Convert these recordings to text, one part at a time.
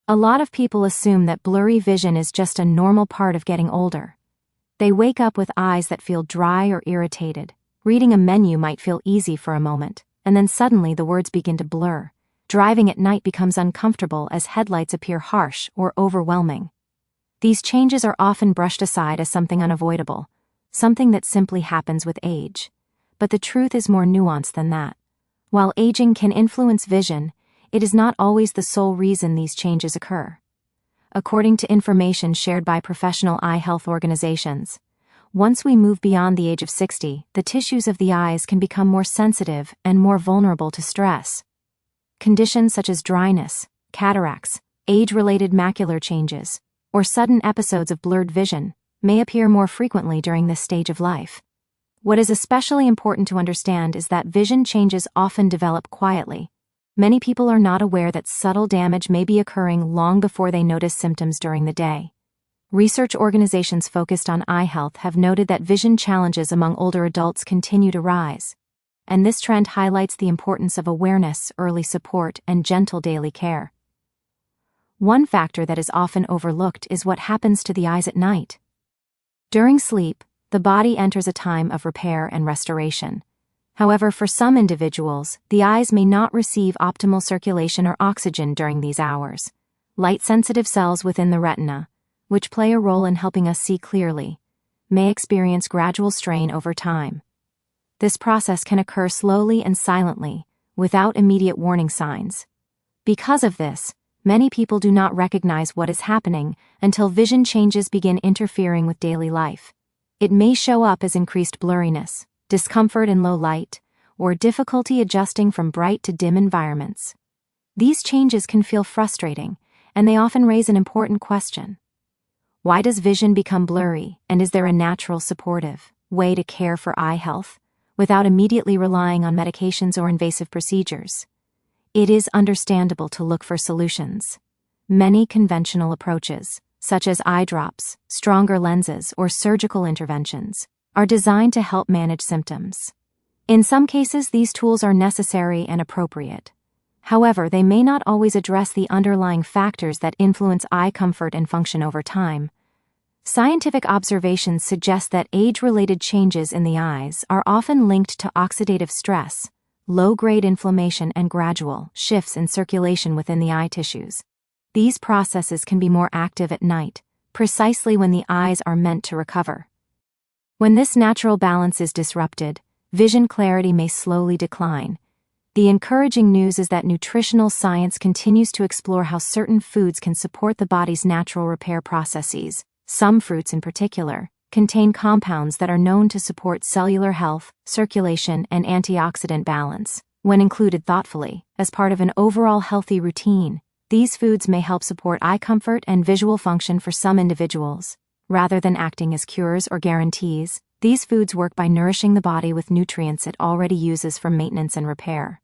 A lot of people assume that blurry vision is just a normal part of getting older. They wake up with eyes that feel dry or irritated. Reading a menu might feel easy for a moment, and then suddenly the words begin to blur. Driving at night becomes uncomfortable as headlights appear harsh or overwhelming. These changes are often brushed aside as something unavoidable, something that simply happens with age. But the truth is more nuanced than that. While aging can influence vision, it is not always the sole reason these changes occur. According to information shared by professional eye health organizations, once we move beyond the age of 60, the tissues of the eyes can become more sensitive and more vulnerable to stress. Conditions such as dryness, cataracts, age-related macular changes, or sudden episodes of blurred vision may appear more frequently during this stage of life. What is especially important to understand is that vision changes often develop quietly. Many people are not aware that subtle damage may be occurring long before they notice symptoms during the day. Research organizations focused on eye health have noted that vision challenges among older adults continue to rise. And this trend highlights the importance of awareness, early support, and gentle daily care. One factor that is often overlooked is what happens to the eyes at night. During sleep, the body enters a time of repair and restoration. However, for some individuals, the eyes may not receive optimal circulation or oxygen during these hours. Light-sensitive cells within the retina, which play a role in helping us see clearly, may experience gradual strain over time. This process can occur slowly and silently, without immediate warning signs. Because of this, many people do not recognize what is happening until vision changes begin interfering with daily life. It may show up as increased blurriness, discomfort in low light, or difficulty adjusting from bright to dim environments. These changes can feel frustrating, and they often raise an important question. Why does vision become blurry, and is there a natural, supportive way to care for eye health without immediately relying on medications or invasive procedures? It is understandable to look for solutions. Many conventional approaches, such as eye drops, stronger lenses, or surgical interventions, are designed to help manage symptoms. In some cases, these tools are necessary and appropriate. However, they may not always address the underlying factors that influence eye comfort and function over time. Scientific observations suggest that age-related changes in the eyes are often linked to oxidative stress, low-grade inflammation, and gradual shifts in circulation within the eye tissues. These processes can be more active at night, precisely when the eyes are meant to recover. When this natural balance is disrupted, vision clarity may slowly decline. The encouraging news is that nutritional science continues to explore how certain foods can support the body's natural repair processes. Some fruits in particular contain compounds that are known to support cellular health, circulation, and antioxidant balance. When included thoughtfully, as part of an overall healthy routine, these foods may help support eye comfort and visual function for some individuals. Rather than acting as cures or guarantees, these foods work by nourishing the body with nutrients it already uses for maintenance and repair.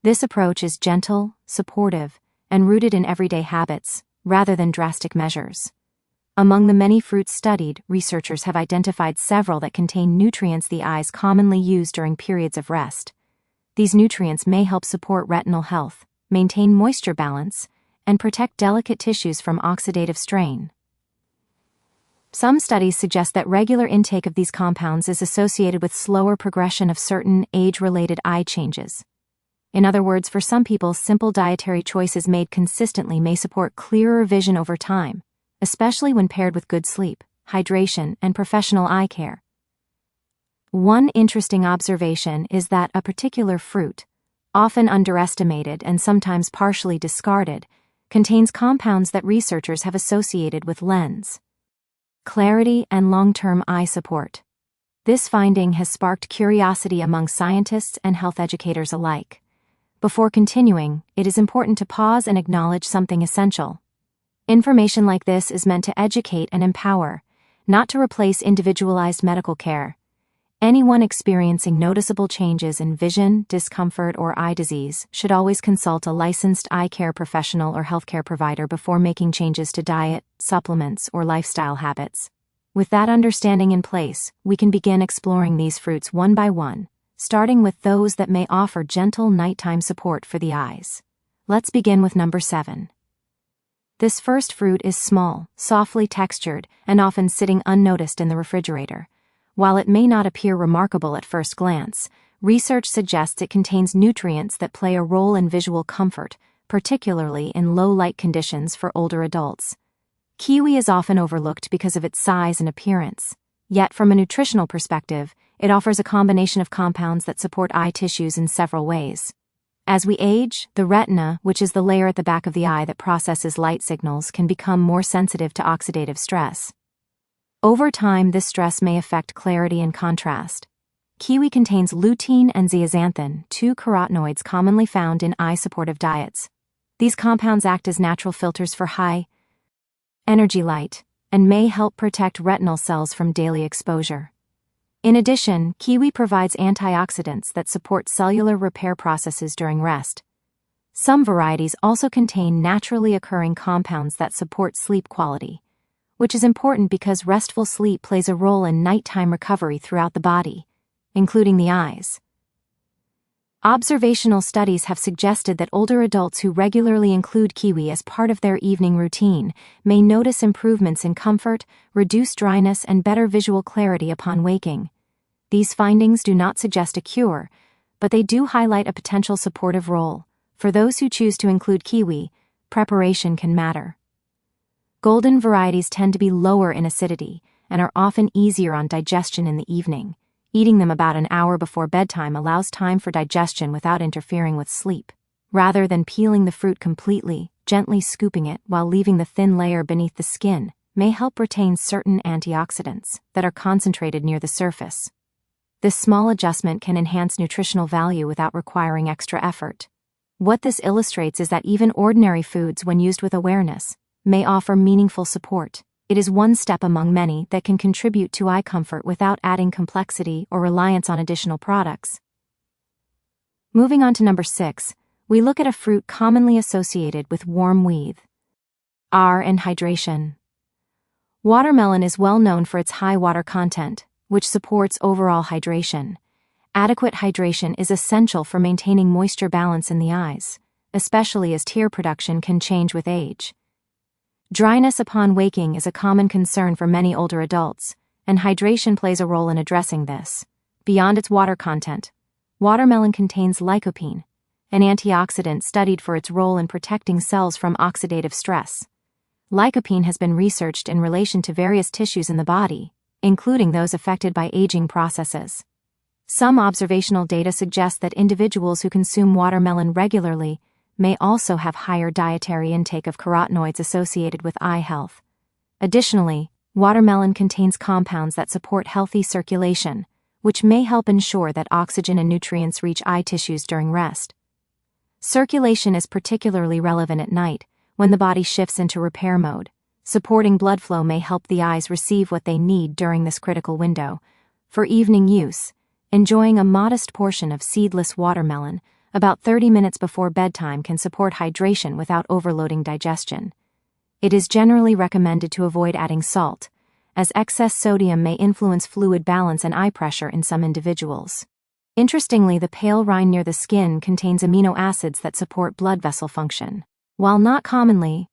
This approach is gentle, supportive, and rooted in everyday habits, rather than drastic measures. Among the many fruits studied, researchers have identified several that contain nutrients the eyes commonly use during periods of rest. These nutrients may help support retinal health, maintain moisture balance, and protect delicate tissues from oxidative strain. Some studies suggest that regular intake of these compounds is associated with slower progression of certain age-related eye changes. In other words, for some people, simple dietary choices made consistently may support clearer vision over time, especially when paired with good sleep, hydration, and professional eye care. One interesting observation is that a particular fruit, often underestimated and sometimes partially discarded, contains compounds that researchers have associated with lens clarity and long-term eye support. This finding has sparked curiosity among scientists and health educators alike. Before continuing, it is important to pause and acknowledge something essential. Information like this is meant to educate and empower, not to replace individualized medical care. Anyone experiencing noticeable changes in vision, discomfort, or eye disease should always consult a licensed eye care professional or healthcare provider before making changes to diet, supplements, or lifestyle habits. With that understanding in place, we can begin exploring these fruits one by one, starting with those that may offer gentle nighttime support for the eyes. Let's begin with number 7. This first fruit is small, softly textured, and often sitting unnoticed in the refrigerator. While it may not appear remarkable at first glance, research suggests it contains nutrients that play a role in visual comfort, particularly in low-light conditions for older adults. Kiwi is often overlooked because of its size and appearance. Yet, from a nutritional perspective, it offers a combination of compounds that support eye tissues in several ways. As we age, the retina, which is the layer at the back of the eye that processes light signals, can become more sensitive to oxidative stress. Over time, this stress may affect clarity and contrast. Kiwi contains lutein and zeaxanthin, two carotenoids commonly found in eye-supportive diets. These compounds act as natural filters for high-energy light and may help protect retinal cells from daily exposure. In addition, kiwi provides antioxidants that support cellular repair processes during rest. Some varieties also contain naturally occurring compounds that support sleep quality, which is important because restful sleep plays a role in nighttime recovery throughout the body, including the eyes. Observational studies have suggested that older adults who regularly include kiwi as part of their evening routine may notice improvements in comfort, reduced dryness, and better visual clarity upon waking. These findings do not suggest a cure, but they do highlight a potential supportive role. For those who choose to include kiwi, preparation can matter. Golden varieties tend to be lower in acidity and are often easier on digestion in the evening. Eating them about an hour before bedtime allows time for digestion without interfering with sleep. Rather than peeling the fruit completely, gently scooping it while leaving the thin layer beneath the skin may help retain certain antioxidants that are concentrated near the surface. This small adjustment can enhance nutritional value without requiring extra effort. What this illustrates is that even ordinary foods, when used with awareness, may offer meaningful support. It is one step among many that can contribute to eye comfort without adding complexity or reliance on additional products. Moving on to number 6, we look at a fruit commonly associated with warm weather and hydration. Watermelon is well known for its high water content, which supports overall hydration. Adequate hydration is essential for maintaining moisture balance in the eyes, especially as tear production can change with age. Dryness upon waking is a common concern for many older adults, and hydration plays a role in addressing this. Beyond its water content, watermelon contains lycopene, an antioxidant studied for its role in protecting cells from oxidative stress. Lycopene has been researched in relation to various tissues in the body, including those affected by aging processes. Some observational data suggest that individuals who consume watermelon regularly may also have higher dietary intake of carotenoids associated with eye health. Additionally, watermelon contains compounds that support healthy circulation, which may help ensure that oxygen and nutrients reach eye tissues during rest. Circulation is particularly relevant at night, when the body shifts into repair mode. Supporting blood flow may help the eyes receive what they need during this critical window. For evening use, enjoying a modest portion of seedless watermelon about 30 minutes before bedtime can support hydration without overloading digestion. It is generally recommended to avoid adding salt, as excess sodium may influence fluid balance and eye pressure in some individuals. Interestingly, the pale rind near the skin contains amino acids that support blood vessel function. While not commonly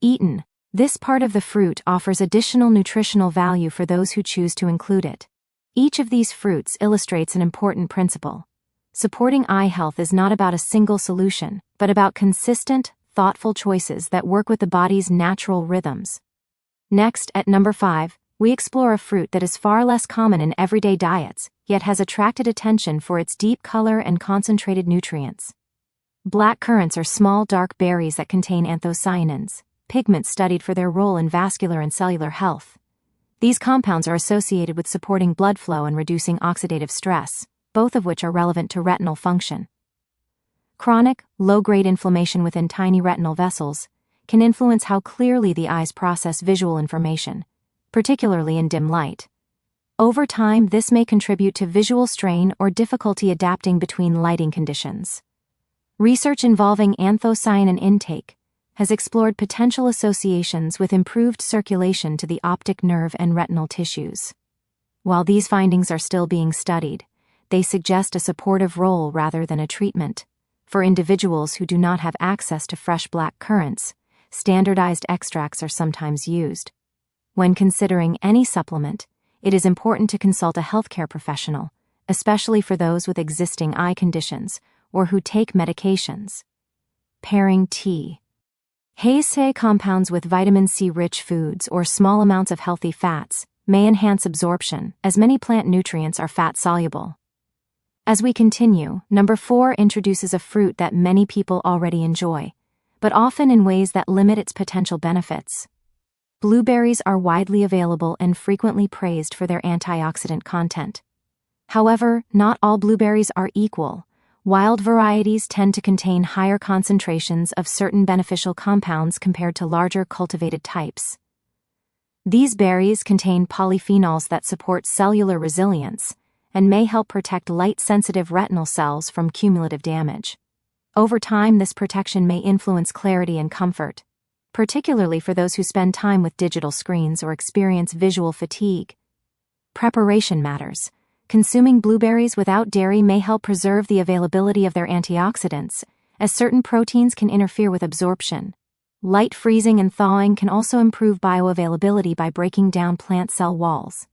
eaten, this part of the fruit offers additional nutritional value for those who choose to include it. Each of these fruits illustrates an important principle. Supporting eye health is not about a single solution, but about consistent, thoughtful choices that work with the body's natural rhythms. Next, at number 5, we explore a fruit that is far less common in everyday diets, yet has attracted attention for its deep color and concentrated nutrients. Black currants are small dark berries that contain anthocyanins, pigments studied for their role in vascular and cellular health. These compounds are associated with supporting blood flow and reducing oxidative stress, both of which are relevant to retinal function. Chronic, low-grade inflammation within tiny retinal vessels can influence how clearly the eyes process visual information, particularly in dim light. Over time, this may contribute to visual strain or difficulty adapting between lighting conditions. Research involving anthocyanin intake has explored potential associations with improved circulation to the optic nerve and retinal tissues. While these findings are still being studied, they suggest a supportive role rather than a treatment. For individuals who do not have access to fresh black currants, standardized extracts are sometimes used. When considering any supplement, it is important to consult a healthcare professional, especially for those with existing eye conditions or who take medications. Pairing tea. Heisei compounds with vitamin C-rich foods or small amounts of healthy fats may enhance absorption, as many plant nutrients are fat-soluble. As we continue, number 4 introduces a fruit that many people already enjoy, but often in ways that limit its potential benefits. Blueberries are widely available and frequently praised for their antioxidant content. However, not all blueberries are equal. Wild varieties tend to contain higher concentrations of certain beneficial compounds compared to larger cultivated types. These berries contain polyphenols that support cellular resilience and may help protect light-sensitive retinal cells from cumulative damage. Over time, this protection may influence clarity and comfort, particularly for those who spend time with digital screens or experience visual fatigue. Preparation matters. Consuming blueberries without dairy may help preserve the availability of their antioxidants, as certain proteins can interfere with absorption. Light freezing and thawing can also improve bioavailability by breaking down plant cell walls.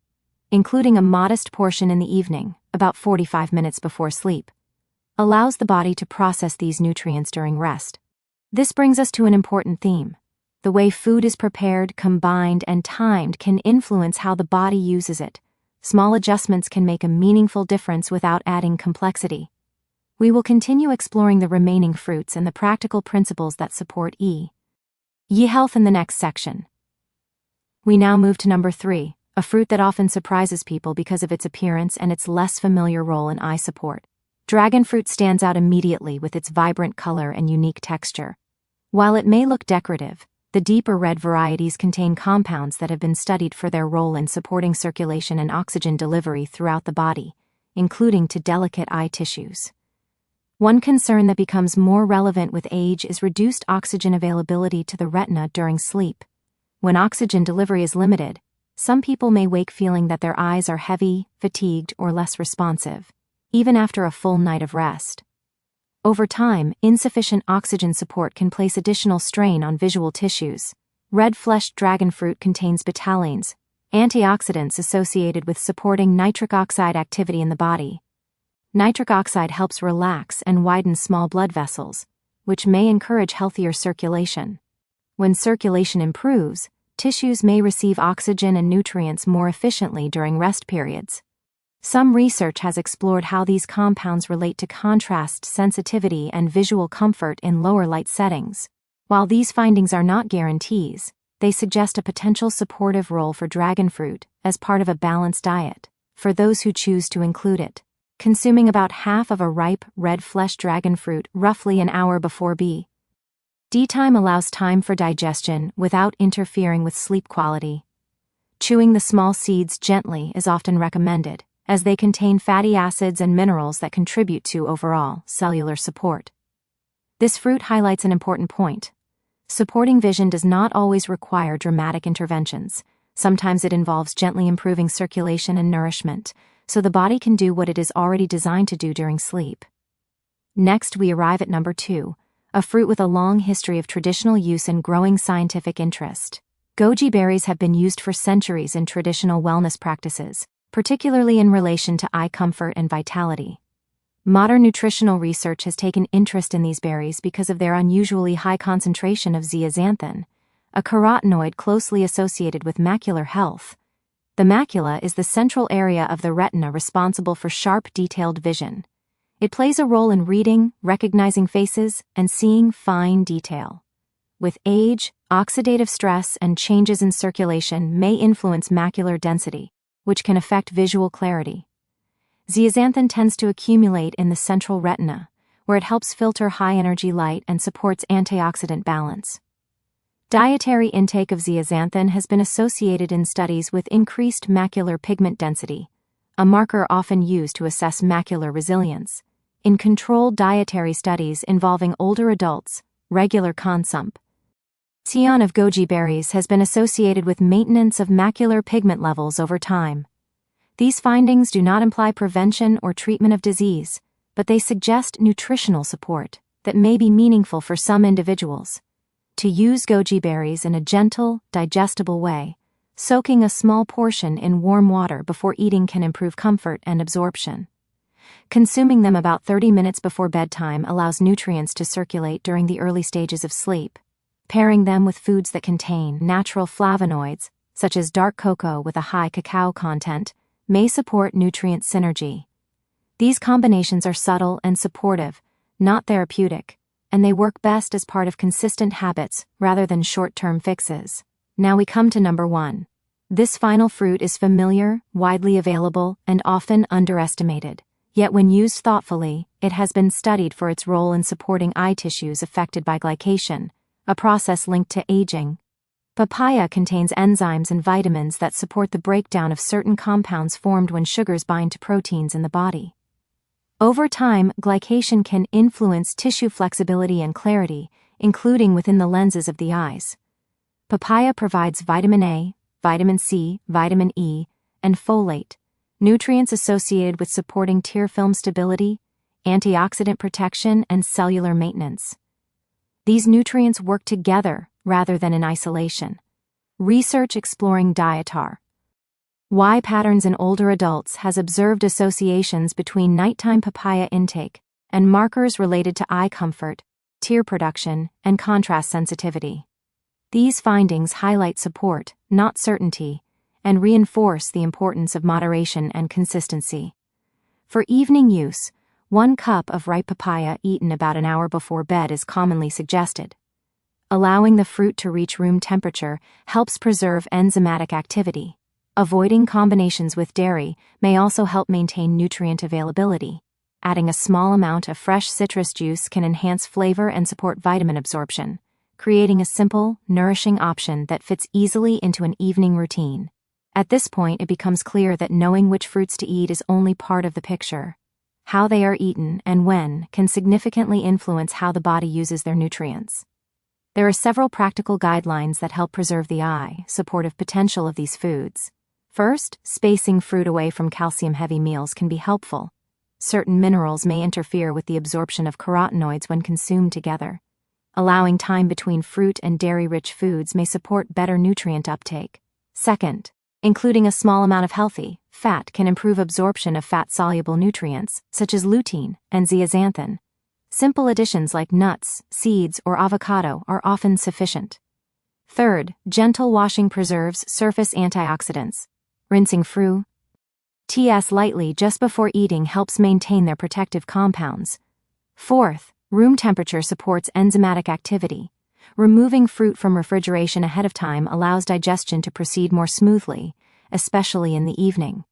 Including a modest portion in the evening, about 45 minutes before sleep, allows the body to process these nutrients during rest. This brings us to an important theme. The way food is prepared, combined, and timed can influence how the body uses it. Small adjustments can make a meaningful difference without adding complexity. We will continue exploring the remaining fruits and the practical principles that support eye health in the next section. We now move to number 3, a fruit that often surprises people because of its appearance and its less familiar role in eye support. Dragon fruit stands out immediately with its vibrant color and unique texture. While it may look decorative, the deeper red varieties contain compounds that have been studied for their role in supporting circulation and oxygen delivery throughout the body, including to delicate eye tissues. One concern that becomes more relevant with age is reduced oxygen availability to the retina during sleep. When oxygen delivery is limited, some people may wake feeling that their eyes are heavy, fatigued, or less responsive, even after a full night of rest. Over time, insufficient oxygen support can place additional strain on visual tissues. Red-fleshed dragon fruit contains betalains, antioxidants associated with supporting nitric oxide activity in the body. Nitric oxide helps relax and widen small blood vessels, which may encourage healthier circulation. When circulation improves, tissues may receive oxygen and nutrients more efficiently during rest periods. Some research has explored how these compounds relate to contrast sensitivity and visual comfort in lower light settings. While these findings are not guarantees, they suggest a potential supportive role for dragon fruit as part of a balanced diet, for those who choose to include it. Consuming about half of a ripe, red-fleshed dragon fruit roughly an hour before bedtime allows time for digestion without interfering with sleep quality. Chewing the small seeds gently is often recommended, as they contain fatty acids and minerals that contribute to overall cellular support. This fruit highlights an important point. Supporting vision does not always require dramatic interventions. Sometimes it involves gently improving circulation and nourishment, so the body can do what it is already designed to do during sleep. Next, we arrive at number 2, a fruit with a long history of traditional use and growing scientific interest. Goji berries have been used for centuries in traditional wellness practices, particularly in relation to eye comfort and vitality. Modern nutritional research has taken interest in these berries because of their unusually high concentration of zeaxanthin, a carotenoid closely associated with macular health. The macula is the central area of the retina responsible for sharp, detailed vision. It plays a role in reading, recognizing faces, and seeing fine detail. With age, oxidative stress and changes in circulation may influence macular density, which can affect visual clarity. Zeaxanthin tends to accumulate in the central retina, where it helps filter high-energy light and supports antioxidant balance. Dietary intake of zeaxanthin has been associated in studies with increased macular pigment density, a marker often used to assess macular resilience. In controlled dietary studies involving older adults, regular consumption of goji berries has been associated with maintenance of macular pigment levels over time. These findings do not imply prevention or treatment of disease, but they suggest nutritional support that may be meaningful for some individuals. To use goji berries in a gentle, digestible way, soaking a small portion in warm water before eating can improve comfort and absorption. Consuming them about 30 minutes before bedtime allows nutrients to circulate during the early stages of sleep. Pairing them with foods that contain natural flavonoids, such as dark cocoa with a high cacao content, may support nutrient synergy. These combinations are subtle and supportive, not therapeutic, and they work best as part of consistent habits rather than short-term fixes. Now we come to number 1. This final fruit is familiar, widely available, and often underestimated. Yet when used thoughtfully, it has been studied for its role in supporting eye tissues affected by glycation, a process linked to aging. Papaya contains enzymes and vitamins that support the breakdown of certain compounds formed when sugars bind to proteins in the body. Over time, glycation can influence tissue flexibility and clarity, including within the lenses of the eyes. Papaya provides vitamin A, vitamin C, vitamin E, and folate, nutrients associated with supporting tear film stability, antioxidant protection, and cellular maintenance. These nutrients work together rather than in isolation. Research exploring dietary why patterns in older adults has observed associations between nighttime papaya intake and markers related to eye comfort, tear production, and contrast sensitivity. These findings highlight support, not certainty, and reinforce the importance of moderation and consistency. For evening use, 1 cup of ripe papaya eaten about an hour before bed is commonly suggested. Allowing the fruit to reach room temperature helps preserve enzymatic activity. Avoiding combinations with dairy may also help maintain nutrient availability. Adding a small amount of fresh citrus juice can enhance flavor and support vitamin absorption, creating a simple, nourishing option that fits easily into an evening routine. At this point, it becomes clear that knowing which fruits to eat is only part of the picture. How they are eaten and when can significantly influence how the body uses their nutrients. There are several practical guidelines that help preserve the eye supportive potential of these foods. First, spacing fruit away from calcium-heavy meals can be helpful. Certain minerals may interfere with the absorption of carotenoids when consumed together. Allowing time between fruit and dairy-rich foods may support better nutrient uptake. Second, including a small amount of healthy fat can improve absorption of fat-soluble nutrients, such as lutein and zeaxanthin. Simple additions like nuts, seeds, or avocado are often sufficient. Third, gentle washing preserves surface antioxidants. Rinsing fruits lightly just before eating helps maintain their protective compounds. Fourth, room temperature supports enzymatic activity. Removing fruit from refrigeration ahead of time allows digestion to proceed more smoothly, especially in the evening.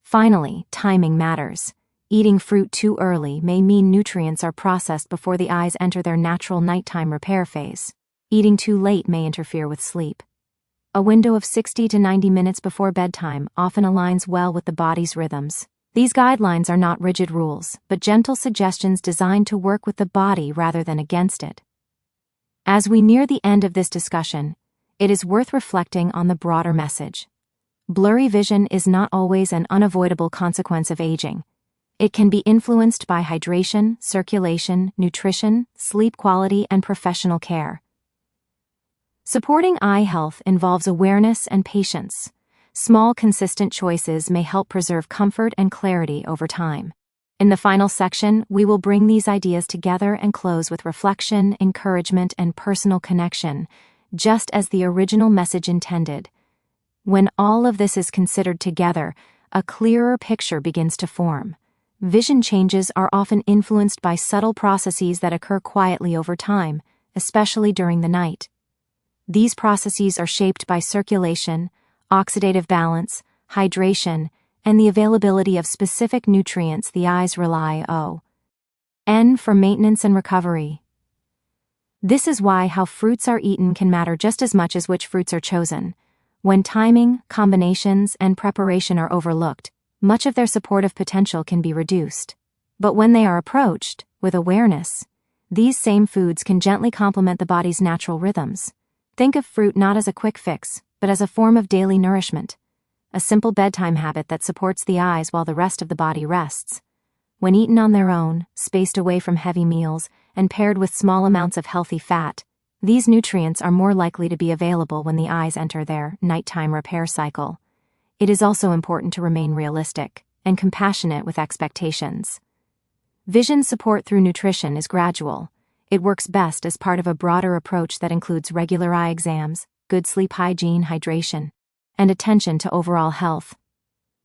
Finally, timing matters. Eating fruit too early may mean nutrients are processed before the eyes enter their natural nighttime repair phase. Eating too late may interfere with sleep. A window of 60 to 90 minutes before bedtime often aligns well with the body's rhythms. These guidelines are not rigid rules, but gentle suggestions designed to work with the body rather than against it. As we near the end of this discussion, it is worth reflecting on the broader message. Blurry vision is not always an unavoidable consequence of aging. It can be influenced by hydration, circulation, nutrition, sleep quality, and professional care. Supporting eye health involves awareness and patience. Small, consistent choices may help preserve comfort and clarity over time. In the final section, we will bring these ideas together and close with reflection, encouragement, and personal connection, just as the original message intended. When all of this is considered together, a clearer picture begins to form. Vision changes are often influenced by subtle processes that occur quietly over time, especially during the night. These processes are shaped by circulation, oxidative balance, hydration, and the availability of specific nutrients the eyes rely on for maintenance and recovery. This is why how fruits are eaten can matter just as much as which fruits are chosen. When timing, combinations, and preparation are overlooked, much of their supportive potential can be reduced. But when they are approached with awareness, these same foods can gently complement the body's natural rhythms. Think of fruit not as a quick fix, but as a form of daily nourishment, a simple bedtime habit that supports the eyes while the rest of the body rests. When eaten on their own, spaced away from heavy meals, and paired with small amounts of healthy fat, These nutrients are more likely to be available when the eyes enter their nighttime repair cycle. It is also important to remain realistic and compassionate with expectations. Vision support through nutrition is gradual. It works best as part of a broader approach that includes regular eye exams, good sleep hygiene, hydration, and attention to overall health.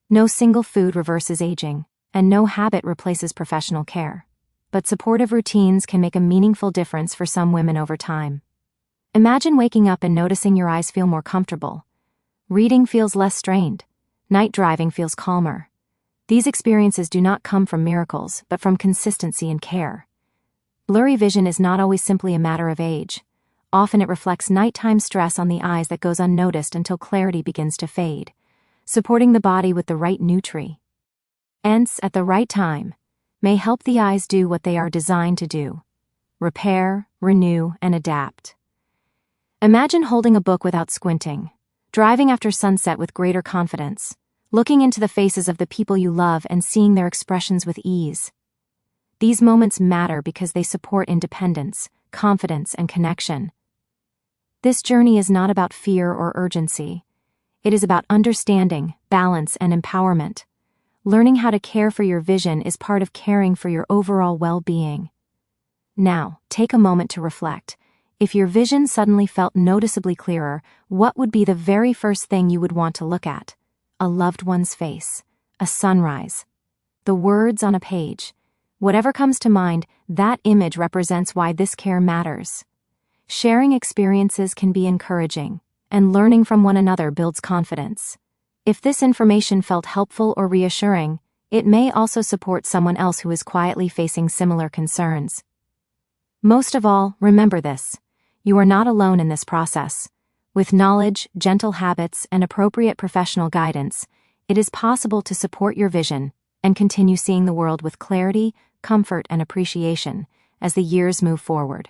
No single food reverses aging, and no habit replaces professional care. But supportive routines can make a meaningful difference for some women over time. Imagine waking up and noticing your eyes feel more comfortable. Reading feels less strained. Night driving feels calmer. These experiences do not come from miracles, but from consistency and care. Blurry vision is not always simply a matter of age. Often it reflects nighttime stress on the eyes that goes unnoticed until clarity begins to fade. Supporting the body with the right nutrients at the right time may help the eyes do what they are designed to do: repair, renew, and adapt. Imagine holding a book without squinting, driving after sunset with greater confidence, looking into the faces of the people you love and seeing their expressions with ease. These moments matter because they support independence, confidence, and connection. This journey is not about fear or urgency. It is about understanding, balance, and empowerment. Learning how to care for your vision is part of caring for your overall well-being. Now, take a moment to reflect. If your vision suddenly felt noticeably clearer, what would be the very first thing you would want to look at? A loved one's face, a sunrise, the words on a page. Whatever comes to mind, that image represents why this care matters. Sharing experiences can be encouraging, and learning from one another builds confidence. If this information felt helpful or reassuring, it may also support someone else who is quietly facing similar concerns. Most of all, remember this: you are not alone in this process. With knowledge, gentle habits, and appropriate professional guidance, it is possible to support your vision and continue seeing the world with clarity, comfort, and appreciation as the years move forward.